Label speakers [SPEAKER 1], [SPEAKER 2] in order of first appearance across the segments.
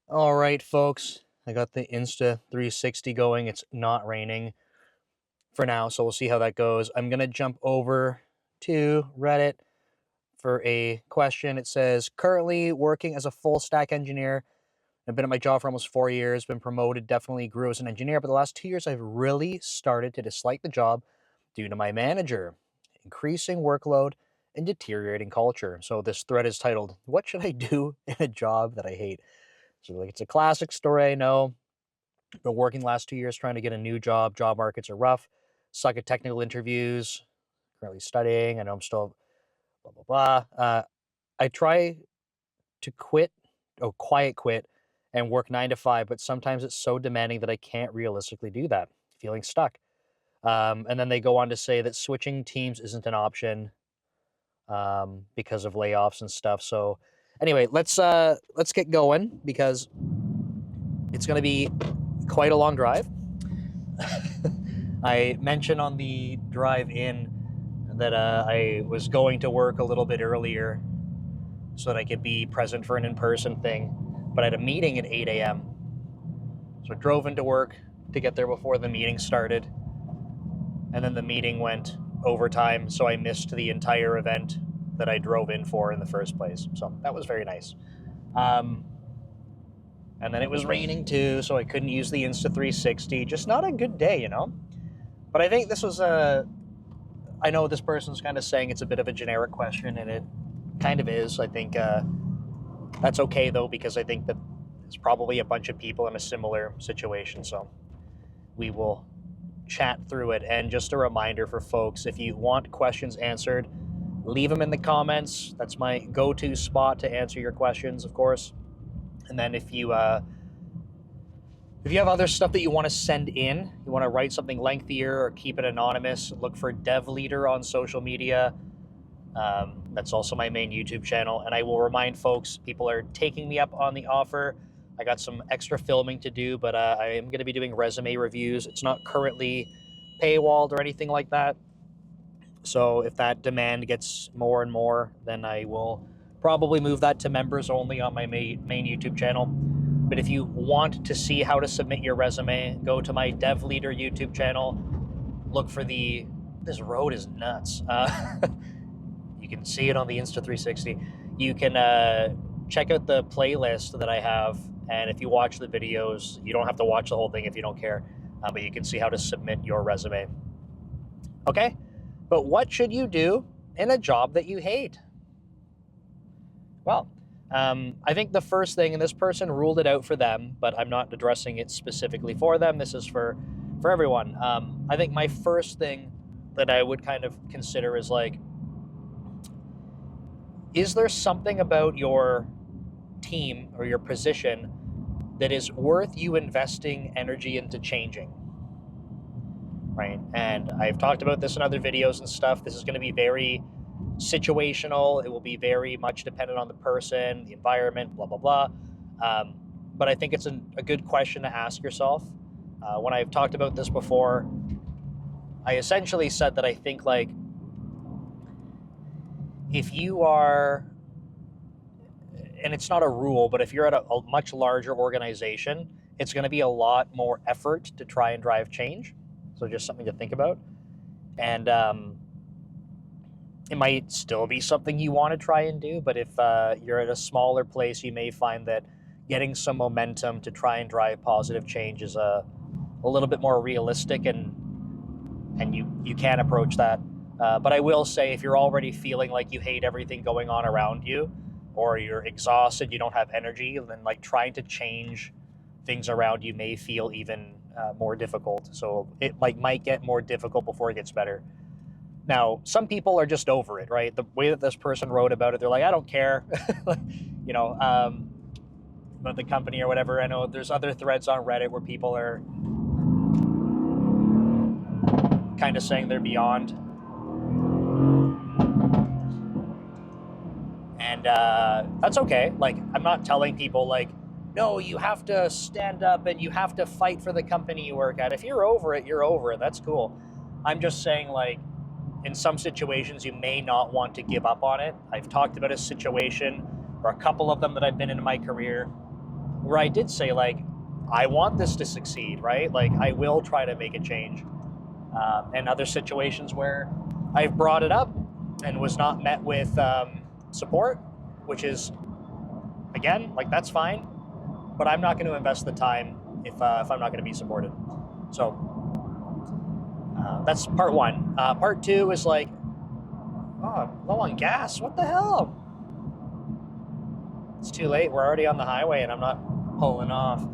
[SPEAKER 1] All right, folks. I got the Insta 360 going. It's not raining for now, so we'll see how that goes. I'm going to jump over to Reddit for a question. It says, currently working as a full stack engineer. I've been at my job for almost 4 years, been promoted, definitely grew as an engineer, but the last 2 years I've really started to dislike the job due to my manager, increasing workload, and deteriorating culture. So this thread is titled, What Should I Do in a Job That I Hate? So like it's a classic story, I know. Been working the last 2 years trying to get a new job. Job markets are rough. Suck at technical interviews. Currently studying. I know I'm still blah blah blah. I try to quit, quiet quit, and work 9 to 5, but sometimes it's so demanding that I can't realistically do that. Feeling stuck. And then they go on to say that switching teams isn't an option because of layoffs and stuff. So anyway, let's get going because it's going to be quite a long drive. I mentioned on the drive in that I was going to work a little bit earlier so that I could be present for an in person thing, but I had a meeting at 8 a.m. So I drove into work to get there before the meeting started, and then the meeting went overtime, so I missed the entire event that I drove in for in the first place. So that was very nice. Um, and then it was raining too, so I couldn't use the Insta 360. Just not a good day, you know? But I think this was a. I know this person's kind of saying it's a bit of a generic question, and it kind of is. I think that's okay, though, because I think that there's probably a bunch of people in a similar situation. So we will chat through it. And just a reminder for folks, if you want questions answered, leave them in the comments. That's my go-to spot to answer your questions, of course. And then if you have other stuff that you want to send in, you want to write something lengthier or keep it anonymous, look for Dev Leader on social media. That's also my main YouTube channel. And I will remind folks, people are taking me up on the offer. I got some extra filming to do, but I am going to be doing resume reviews. It's not currently paywalled or anything like that. So if that demand gets more and more, then I will probably move that to members only on my main YouTube channel. But if you want to see how to submit your resume, go to my Dev Leader YouTube channel. Look for this road is nuts. You can see it on the Insta 360. You can check out the playlist that I have. And if you watch the videos, you don't have to watch the whole thing if you don't care. But you can see how to submit your resume. Okay? But what should you do in a job that you hate? Well, I think the first thing, and this person ruled it out for them, but I'm not addressing it specifically for them. This is for everyone. I think my first thing that I would kind of consider is like, is there something about your team or your position that is worth you investing energy into changing? Right? And I've talked about this in other videos and stuff. This is going to be very situational. It will be very much dependent on the person, the environment, blah, blah, blah. But I think it's a good question to ask yourself. When I've talked about this before, I essentially said that I think like if you are, and it's not a rule, but if you're at a much larger organization, it's going to be a lot more effort to try and drive change. So just something to think about. And it might still be something you want to try and do, but if you're at a smaller place, you may find that getting some momentum to try and drive positive change is a little bit more realistic, and you can approach that. But I will say, if you're already feeling like you hate everything going on around you, or you're exhausted, you don't have energy, then like trying to change things around you may feel even more difficult. So it might get more difficult before it gets better. Now, some people are just over it, right? The way that this person wrote about it, they're like, I don't care, you know, about the company or whatever. I know there's other threads on Reddit where people are kind of saying they're beyond. And that's okay. Like, I'm not telling people like, no, you have to stand up and you have to fight for the company you work at. If you're over it, you're over it. That's cool. I'm just saying, like, in some situations, you may not want to give up on it. I've talked about a situation, or a couple of them that I've been in my career, where I did say, like, I want this to succeed, right? Like, I will try to make a change. And other situations where I've brought it up and was not met with support, which is, again, like, that's fine, but I'm not going to invest the time if I'm not going to be supported. So that's part one. Part two is like, oh, low on gas. What the hell? It's too late. We're already on the highway and I'm not pulling off.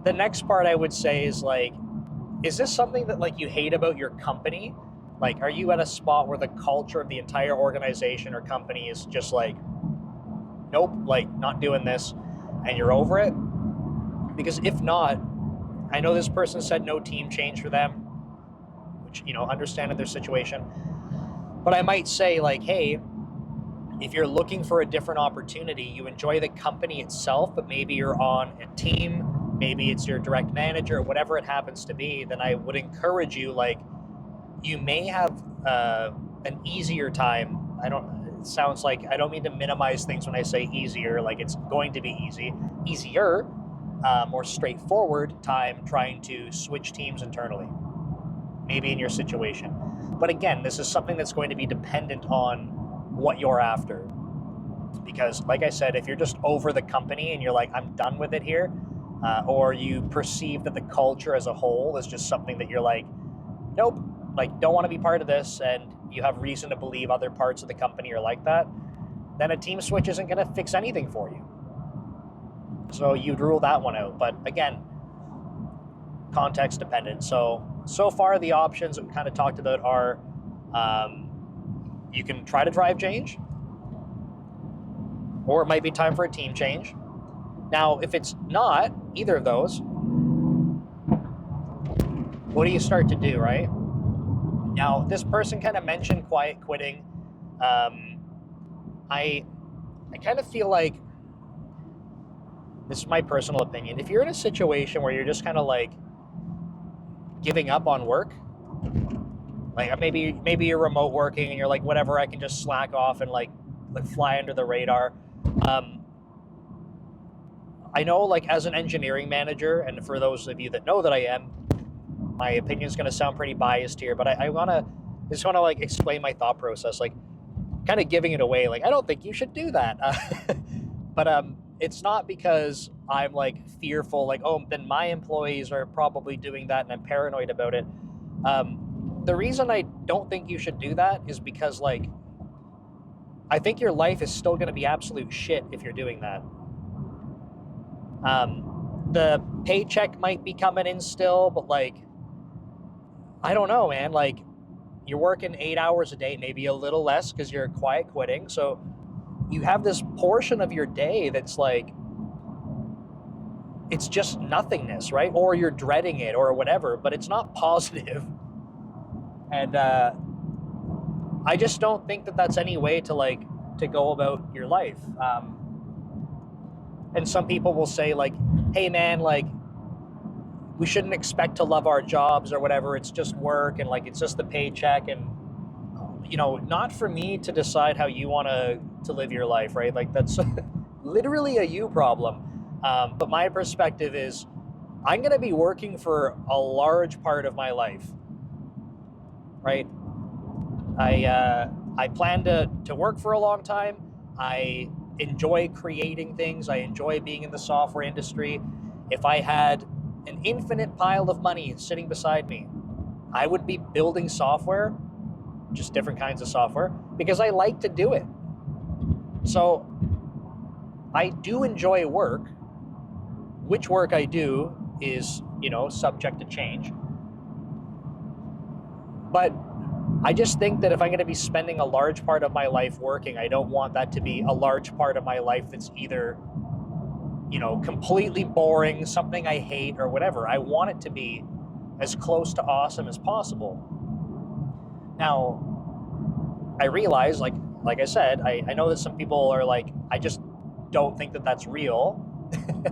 [SPEAKER 1] The next part I would say is like, is this something that like you hate about your company? Like, are you at a spot where the culture of the entire organization or company is just like, nope, like not doing this, and you're over it? Because if not, I know this person said no team change for them, which, you know, understanding their situation. But I might say like, hey, if you're looking for a different opportunity, you enjoy the company itself, but maybe you're on a team, maybe it's your direct manager, whatever it happens to be, then I would encourage you, like, you may have an easier time. It sounds like, I don't mean to minimize things when I say easier, like it's going to be easier, more straightforward time trying to switch teams internally, maybe in your situation. But again, this is something that's going to be dependent on what you're after. Because like I said, if you're just over the company and you're like, I'm done with it here, or you perceive that the culture as a whole is just something that you're like, nope, like don't want to be part of this, and you have reason to believe other parts of the company are like that, then a team switch isn't going to fix anything for you. So you'd rule that one out. But again, context dependent. So far the options that we kind of talked about are, you can try to drive change, or it might be time for a team change. Now, if it's not either of those, what do you start to do, right? Now, this person kind of mentioned quiet quitting. I kind of feel like, this is my personal opinion, if you're in a situation where you're just kind of like giving up on work, like maybe you're remote working and you're like, whatever, I can just slack off and like fly under the radar. I know, like, as an engineering manager, and for those of you that know that I am, my opinion is going to sound pretty biased here, but I just want to like explain my thought process, like kind of giving it away. Like, I don't think you should do that. But it's not because I'm like fearful, like, oh, then my employees are probably doing that and I'm paranoid about it. The reason I don't think you should do that is because, like, I think your life is still going to be absolute shit if you're doing that. The paycheck might be coming in still, but like, I don't know, man. Like, you're working 8 hours a day, maybe a little less because you're quiet quitting. So you have this portion of your day that's like, it's just nothingness, right? Or you're dreading it or whatever, but it's not positive. And I just don't think that that's any way to like to go about your life. And some people will say like, hey man, like, we shouldn't expect to love our jobs or whatever. It's just work, and like, it's just the paycheck. And, you know, not for me to decide how you want to live your life, right? Like, that's literally a you problem. But my perspective is, I'm going to be working for a large part of my life, right? I plan to work for a long time. I enjoy creating things. I enjoy being in the software industry. If I had an infinite pile of money sitting beside me, I would be building software, just different kinds of software, because I like to do it. So I do enjoy work. Which work I do is, you know, subject to change. But I just think that if I'm going to be spending a large part of my life working, I don't want that to be a large part of my life that's either, you know, completely boring, something I hate, or whatever. I want it to be as close to awesome as possible. Now, I realize, like I said, I know that some people are like, I just don't think that that's real.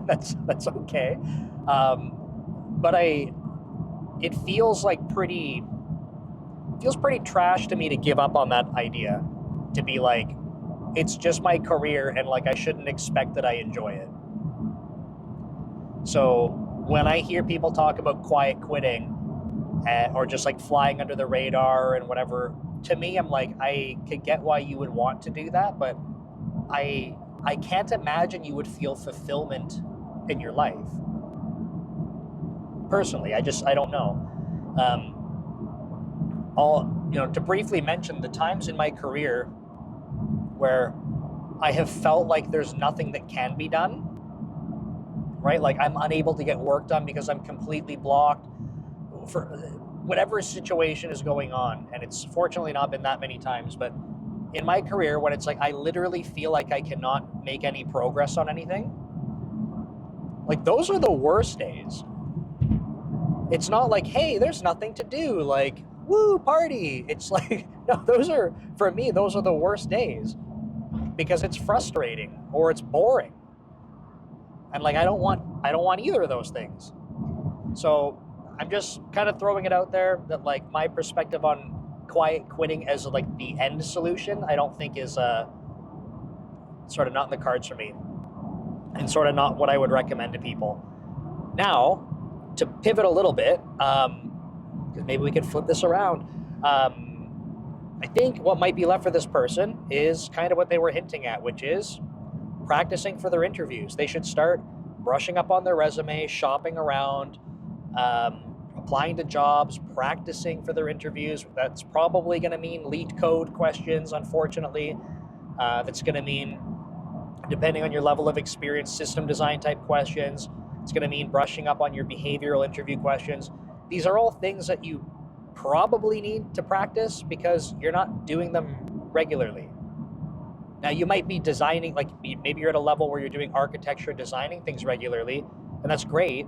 [SPEAKER 1] that's okay. But it feels like pretty trash to me to give up on that idea, to be like, it's just my career, and like I shouldn't expect that I enjoy it. So when I hear people talk about quiet quitting or just like flying under the radar and whatever, to me, I'm like, I could get why you would want to do that, but I can't imagine you would feel fulfillment in your life. Personally, I don't know. To briefly mention the times in my career where I have felt like there's nothing that can be done, right? Like I'm unable to get work done because I'm completely blocked for whatever situation is going on. And it's fortunately not been that many times, but in my career, when it's like I literally feel like I cannot make any progress on anything, like those are the worst days. It's not like, hey, there's nothing to do, like, woo, party. It's like, no, for me, those are the worst days because it's frustrating or it's boring. And like, I don't want either of those things. So I'm just kind of throwing it out there that like my perspective on quiet quitting as like the end solution, I don't think is sort of not in the cards for me, and sort of not what I would recommend to people. Now, to pivot a little bit, because maybe we could flip this around. I think what might be left for this person is kind of what they were hinting at, which is practicing for their interviews. They should start brushing up on their resume, shopping around, applying to jobs, practicing for their interviews. That's probably going to mean lead code questions, unfortunately. That's going to mean, depending on your level of experience, system design type questions. It's going to mean brushing up on your behavioral interview questions. These are all things that you probably need to practice because you're not doing them regularly. Now, you might be designing, like maybe you're at a level where you're doing architecture, designing things regularly, and that's great.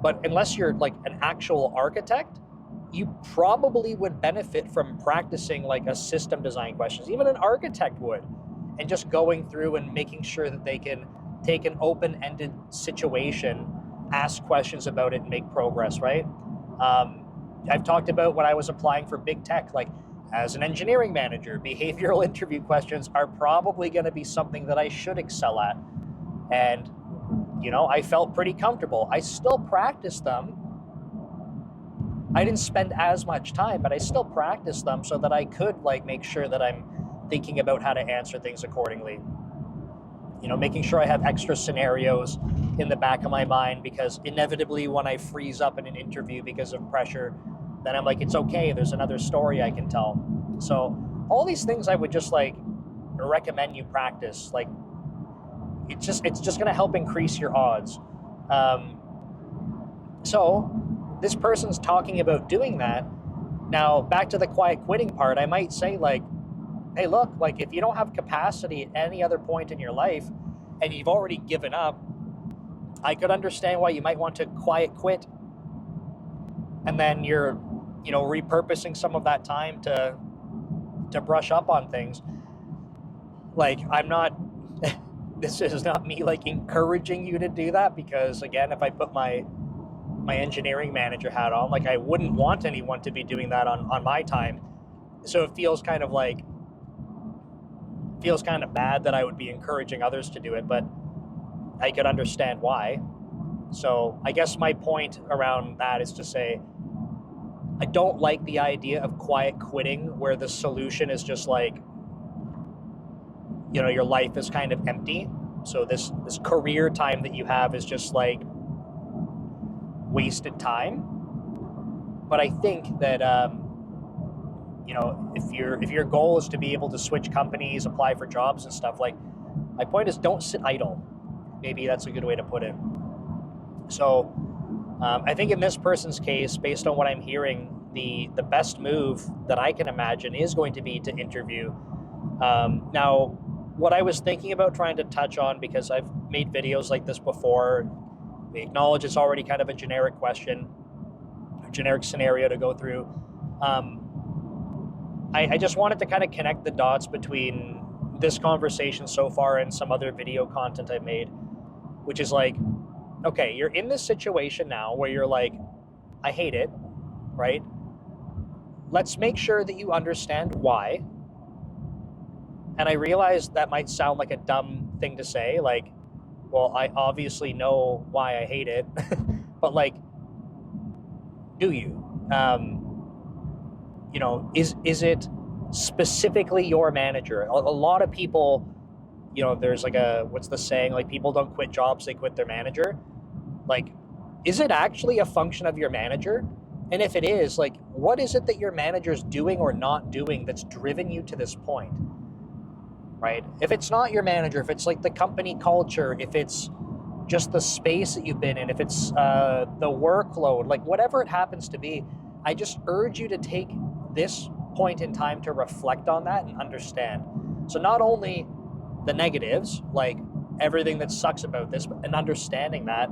[SPEAKER 1] But unless you're like an actual architect, you probably would benefit from practicing like a system design questions. Even an architect would, and just going through and making sure that they can take an open-ended situation, ask questions about it, and make progress, right? I've talked about when I was applying for big tech, like as an engineering manager, behavioral interview questions are probably going to be something that I should excel at. And, I felt pretty comfortable. I still practiced them. I didn't spend as much time, but I still practiced them so that I could like make sure that I'm thinking about how to answer things accordingly. Making sure I have extra scenarios in the back of my mind, because inevitably when I freeze up in an interview because of pressure, then I'm like, it's okay, there's another story I can tell. So all these things I would just like recommend you practice. Like it's just going to help increase your odds. So this person's talking about doing that. Now back to the quiet quitting part, I might say like, hey, look, like if you don't have capacity at any other point in your life and you've already given up, I could understand why you might want to quiet quit. And then you're, repurposing some of that time to brush up on things. Like I'm not, this is not me like encouraging you to do that, because again, if I put my engineering manager hat on, like I wouldn't want anyone to be doing that on my time. So it feels kind of bad that I would be encouraging others to do it, but I could understand why. So I guess my point around that is to say, I don't like the idea of quiet quitting where the solution is just like, your life is kind of empty. So this career time that you have is just like wasted time. But I think that, if your goal is to be able to switch companies, apply for jobs and stuff, like my point is don't sit idle. Maybe that's a good way to put it. So I think in this person's case, based on what I'm hearing, the best move that I can imagine is going to be to interview. Now, what I was thinking about trying to touch on, because I've made videos like this before, we acknowledge it's already kind of a generic question, a generic scenario to go through. I just wanted to kind of connect the dots between this conversation so far and some other video content I've made, which is like, okay, you're in this situation now where you're like, I hate it, right? Let's make sure that you understand why. And I realize that might sound like a dumb thing to say, like, well, I obviously know why I hate it, but like, do you? You know, is it specifically your manager? A lot of people, you know, there's like a, what's the saying? Like, people don't quit jobs, they quit their manager. Like, is it actually a function of your manager? And if it is, like, what is it that your manager's doing or not doing that's driven you to this point? Right? If it's not your manager, if it's like the company culture, if it's just the space that you've been in, if it's the workload, like whatever it happens to be, I just urge you to take this point in time to reflect on that and understand. So not only the negatives, like everything that sucks about this, but and understanding that.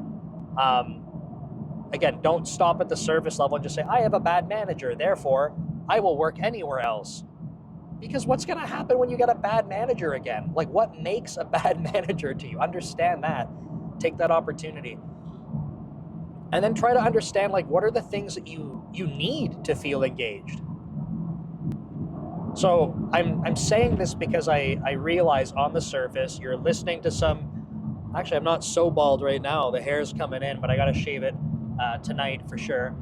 [SPEAKER 1] Again, don't stop at the surface level and just say, I have a bad manager, therefore I will work anywhere else. Because what's going to happen when you get a bad manager again? Like, what makes a bad manager to you? Understand that. Take that opportunity. And then try to understand, like, what are the things that you need to feel engaged? So I'm saying this because I realize on the surface you're listening to some, actually I'm not so bald right now, the hair's coming in, but I gotta shave it tonight for sure.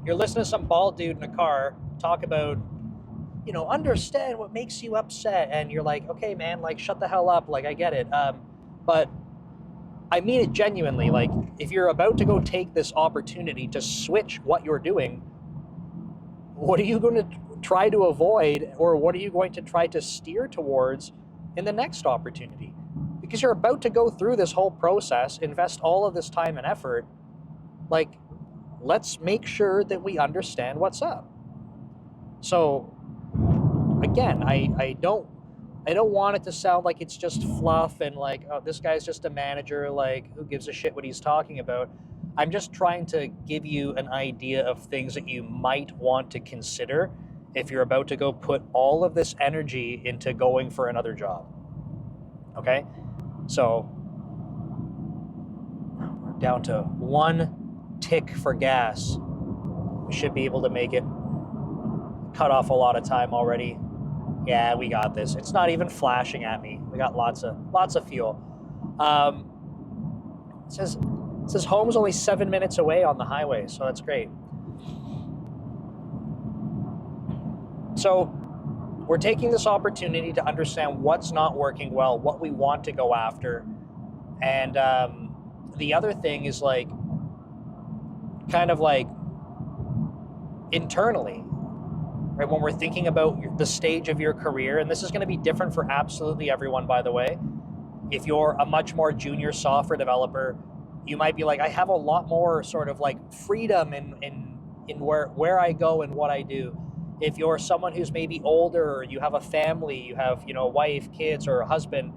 [SPEAKER 1] You're listening to some bald dude in a car talk about, you know, understand what makes you upset, and you're like, okay man, like shut the hell up, like I get it. But I mean it genuinely. Like, if you're about to go take this opportunity to switch what you're doing, what are you going to try to avoid, or what are you going to try to steer towards in the next opportunity? Because you're about to go through this whole process, invest all of this time and effort. Like, let's make sure that we understand what's up. So again, I don't want it to sound like it's just fluff and like, oh, this guy's just a manager, like who gives a shit what he's talking about. I'm just trying to give you an idea of things that you might want to consider if you're about to go put all of this energy into going for another job. Okay? So we're down to 1 tick for gas. We should be able to make it. Cut off a lot of time already. Yeah, we got this. It's not even flashing at me. We got lots of fuel. It says home's only 7 minutes away on the highway, so that's great. So we're taking this opportunity to understand what's not working well, what we want to go after. And the other thing is like, kind of like internally, right? When we're thinking about the stage of your career, and this is going to be different for absolutely everyone, by the way. If you're a much more junior software developer, you might be like, I have a lot more sort of like freedom in where I go and what I do. If you're someone who's maybe older, or you have a family, you have, you know, a wife, kids, or a husband,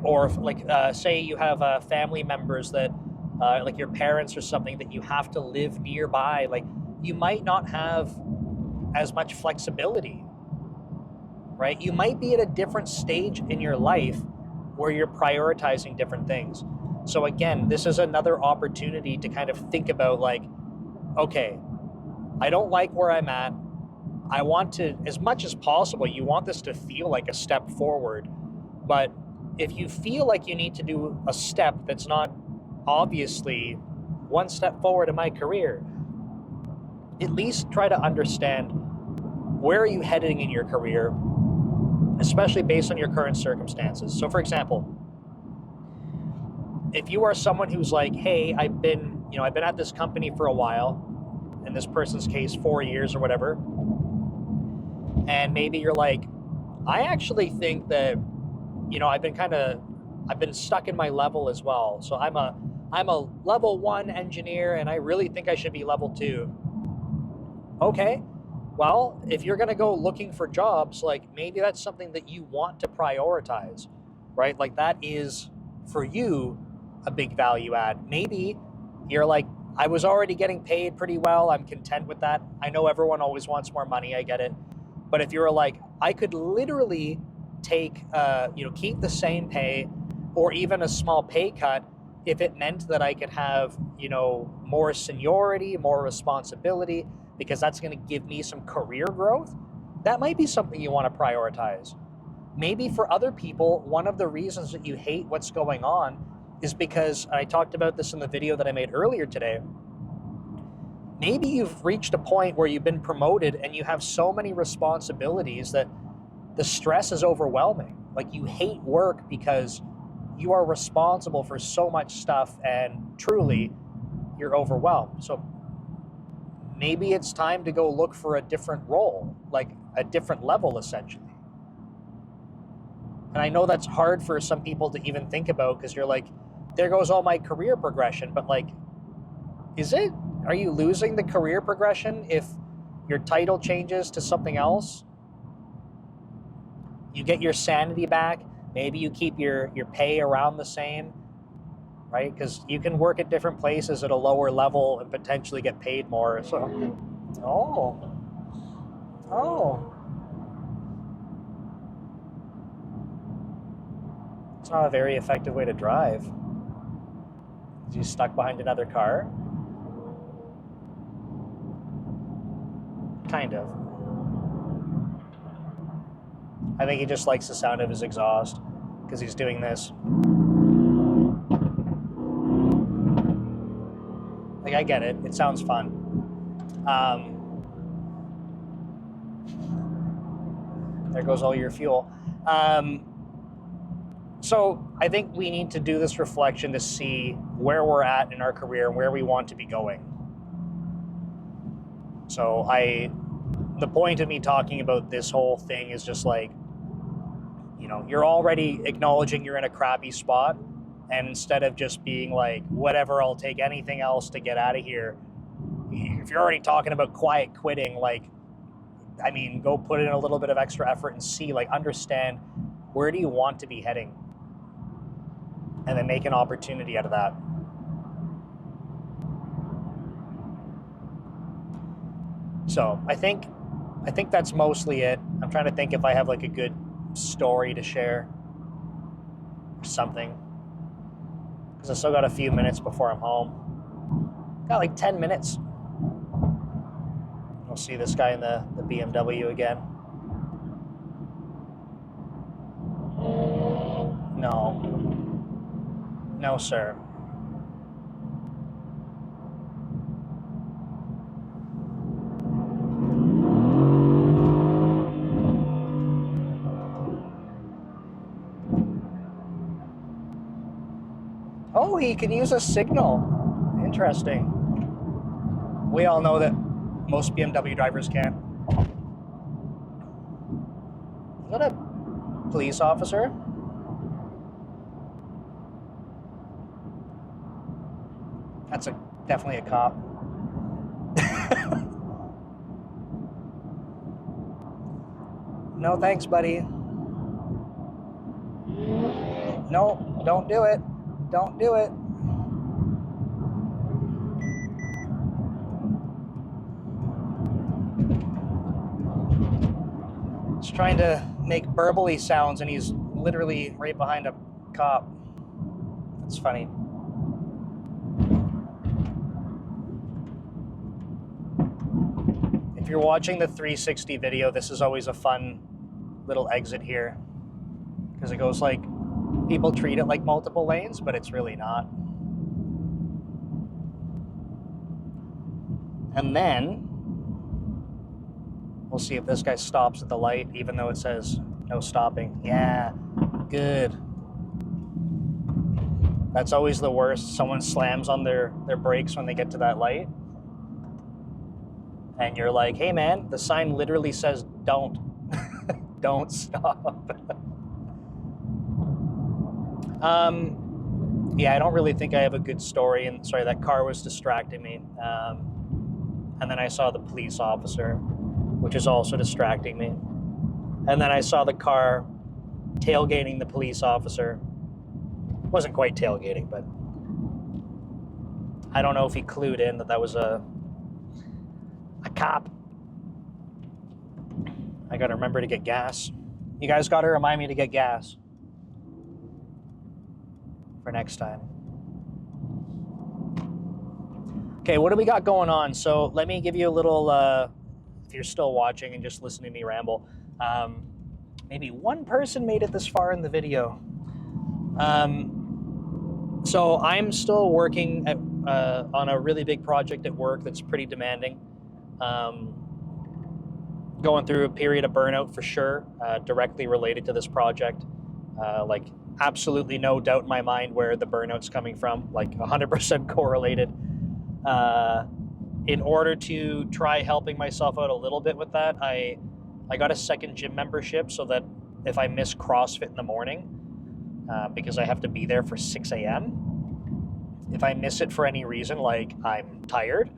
[SPEAKER 1] or like say you have family members that like your parents or something that you have to live nearby, like you might not have as much flexibility, right? You might be at a different stage in your life where you're prioritizing different things. So again, this is another opportunity to kind of think about like, okay, I don't like where I'm at. I want to, as much as possible, you want this to feel like a step forward. But if you feel like you need to do a step that's not obviously 1 step forward in my career, at least try to understand, where are you heading in your career, especially based on your current circumstances. So for example, if you are someone who's like, hey, I've been at this company for a while, in this person's case 4 years or whatever, and maybe you're like, I actually think that, you know, I've been stuck in my level as well. So I'm a level 1 engineer, and I really think I should be level 2. Okay, well, if you're going to go looking for jobs, like maybe that's something that you want to prioritize, right? Like that is for you a big value add. Maybe you're like, I was already getting paid pretty well, I'm content with that. I know everyone always wants more money, I get it. But if you're like, I could literally take, keep the same pay or even a small pay cut if it meant that I could have, you know, more seniority, more responsibility, because that's going to give me some career growth, that might be something you want to prioritize. Maybe for other people, one of the reasons that you hate what's going on is because, I talked about this in the video that I made earlier today, maybe you've reached a point where you've been promoted and you have so many responsibilities that the stress is overwhelming. Like, you hate work because you are responsible for so much stuff and truly you're overwhelmed. So maybe it's time to go look for a different role, like a different level essentially. And I know that's hard for some people to even think about because you're like, there goes all my career progression. But like, is it? Are you losing the career progression if your title changes to something else? You get your sanity back. Maybe you keep your pay around the same, right? Because you can work at different places at a lower level and potentially get paid more. So, oh. It's not a very effective way to drive. Is he stuck behind another car? Kind of. I think he just likes the sound of his exhaust because he's doing this. Like, I get it. It sounds fun. There goes all your fuel. So I think we need to do this reflection to see where we're at in our career and where we want to be going. So the point of me talking about this whole thing is just like, you know, you're already acknowledging you're in a crappy spot, and instead of just being like, whatever, I'll take anything else to get out of here. If you're already talking about quiet quitting, like, I mean, go put in a little bit of extra effort and see, like, understand where do you want to be heading, and then make an opportunity out of that. So I think that's mostly it. I'm trying to think if I have like a good story to share or something, because I still got a few minutes before I'm home. Got like 10 minutes. We'll see this guy in the BMW again. No, sir. Oh, he can use a signal. Interesting. We all know that most BMW drivers can. Is that a police officer? That's definitely a cop. No thanks, buddy. No, don't do it. Don't do it. He's trying to make burbly sounds and he's literally right behind a cop. That's funny. If you're watching the 360 video, this is always a fun little exit here, because it goes like, people treat it like multiple lanes, but it's really not. And then we'll see if this guy stops at the light, even though it says no stopping. Yeah, good. That's always the worst. Someone slams on their brakes when they get to that light. And you're like, hey man, the sign literally says don't. Don't stop. Yeah, I don't really think I have a good story. And sorry, that car was distracting me. And then I saw the police officer, which is also distracting me. And then I saw the car tailgating the police officer. Wasn't quite tailgating, but I don't know if he clued in that was a cop. I gotta remember to get gas. You guys gotta remind me to get gas for next time. Okay, what do we got going on? So let me give you a little if you're still watching and just listening to me ramble. Maybe one person made it this far in the video. So I'm still working on a really big project at work that's pretty demanding. Going through a period of burnout for sure, directly related to this project. Like absolutely no doubt in my mind where the burnout's coming from, like 100% correlated. In order to try helping myself out a little bit with that, I got a second gym membership so that if I miss CrossFit in the morning, because I have to be there for 6 a.m., if I miss it for any reason, like I'm tired,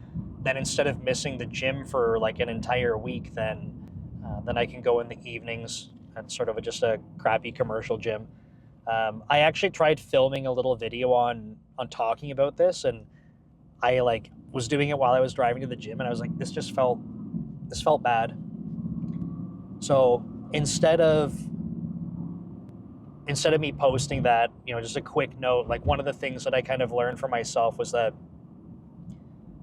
[SPEAKER 1] then instead of missing the gym for like an entire week, then I can go in the evenings at sort of just a crappy commercial gym. I actually tried filming a little video on talking about this, and I like was doing it while I was driving to the gym, and I was like, this felt bad. So instead of me posting that, just a quick note, like one of the things that I kind of learned for myself was that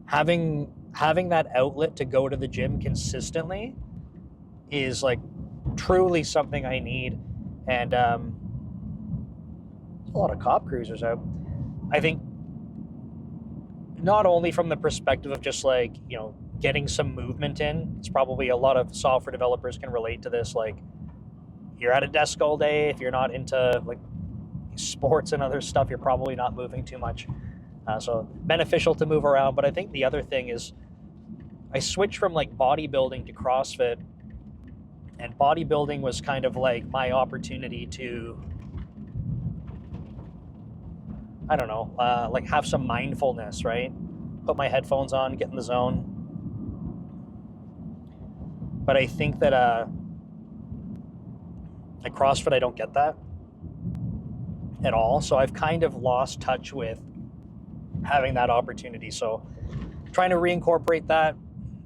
[SPEAKER 1] having that outlet to go to the gym consistently is like truly something I need. And there's a lot of cop cruisers out. I think not only from the perspective of just like, getting some movement in, it's probably a lot of software developers can relate to this. Like you're at a desk all day. If you're not into like sports and other stuff, you're probably not moving too much. So beneficial to move around. But I think the other thing is I switched from like bodybuilding to CrossFit, and bodybuilding was kind of like my opportunity to, I don't know, like have some mindfulness, right? Put my headphones on, get in the zone. But I think that at CrossFit, I don't get that at all. So I've kind of lost touch with having that opportunity. So trying to reincorporate that,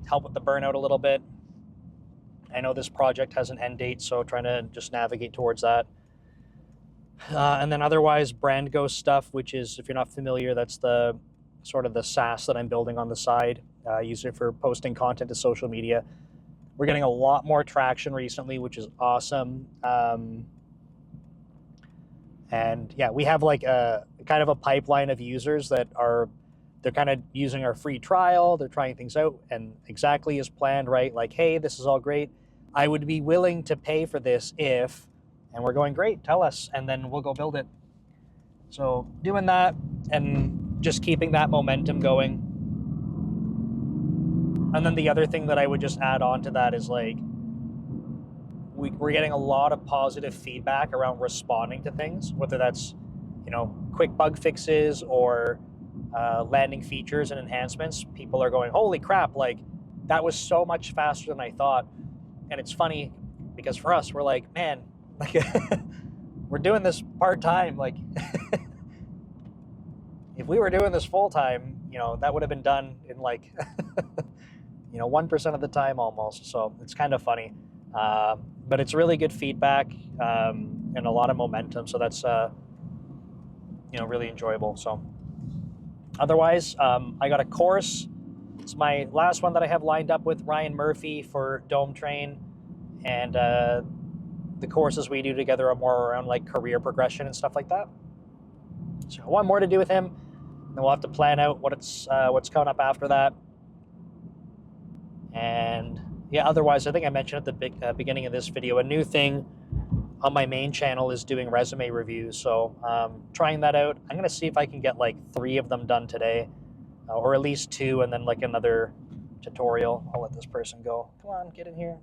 [SPEAKER 1] help with the burnout a little bit. I know this project has an end date, so trying to just navigate towards that. And then otherwise, Brand Ghost stuff, which is, if you're not familiar, that's the sort of the SaaS that I'm building on the side. Use it for posting content to social media. We're getting a lot more traction recently, which is awesome. And yeah, we have like a kind of a pipeline of users that they're kind of using our free trial. They're trying things out, and exactly as planned, right? Like, hey, this is all great. I would be willing to pay for this if, and we're going, great, tell us, and then we'll go build it. So doing that and just keeping that momentum going. And then the other thing that I would just add on to that is like, we're getting a lot of positive feedback around responding to things, whether that's, quick bug fixes or landing features and enhancements. People are going, holy crap, like that was so much faster than I thought. And it's funny because for us, we're like, man, like we're doing this part-time. Like if we were doing this full-time, that would have been done in like, 1% of the time almost. So it's kind of funny. But it's really good feedback and a lot of momentum. So that's, really enjoyable. So otherwise, I got a course. It's my last one that I have lined up with Ryan Murphy for Dome Train. And the courses we do together are more around like career progression and stuff like that. So one more to do with him. Then we'll have to plan out what's coming up after that. And yeah, otherwise, I think I mentioned at the beginning of this video, a new thing on my main channel is doing resume reviews. So trying that out. I'm going to see if I can get like 3 of them done today, or at least 2, and then like another tutorial. I'll let this person go. Come on, get in here.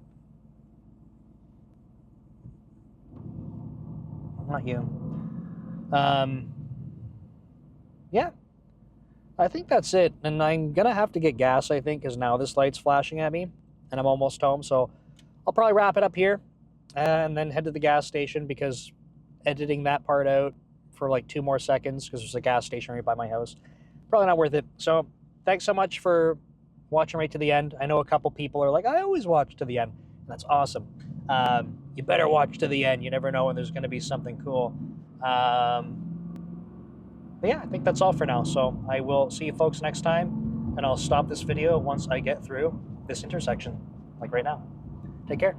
[SPEAKER 1] Not you. Yeah, I think that's it. And I'm going to have to get gas, I think, because now this light's flashing at me and I'm almost home. So I'll probably wrap it up here and then head to the gas station, because editing that part out for like 2 more seconds, because there's a gas station right by my house, probably not worth it. So thanks so much for watching right to the end. I know a couple people are like, I always watch to the end. And that's awesome. You better watch to the end. You never know when there's going to be something cool. But yeah, I think that's all for now. So I will see you folks next time, and I'll stop this video once I get through this intersection. like right now. Take care.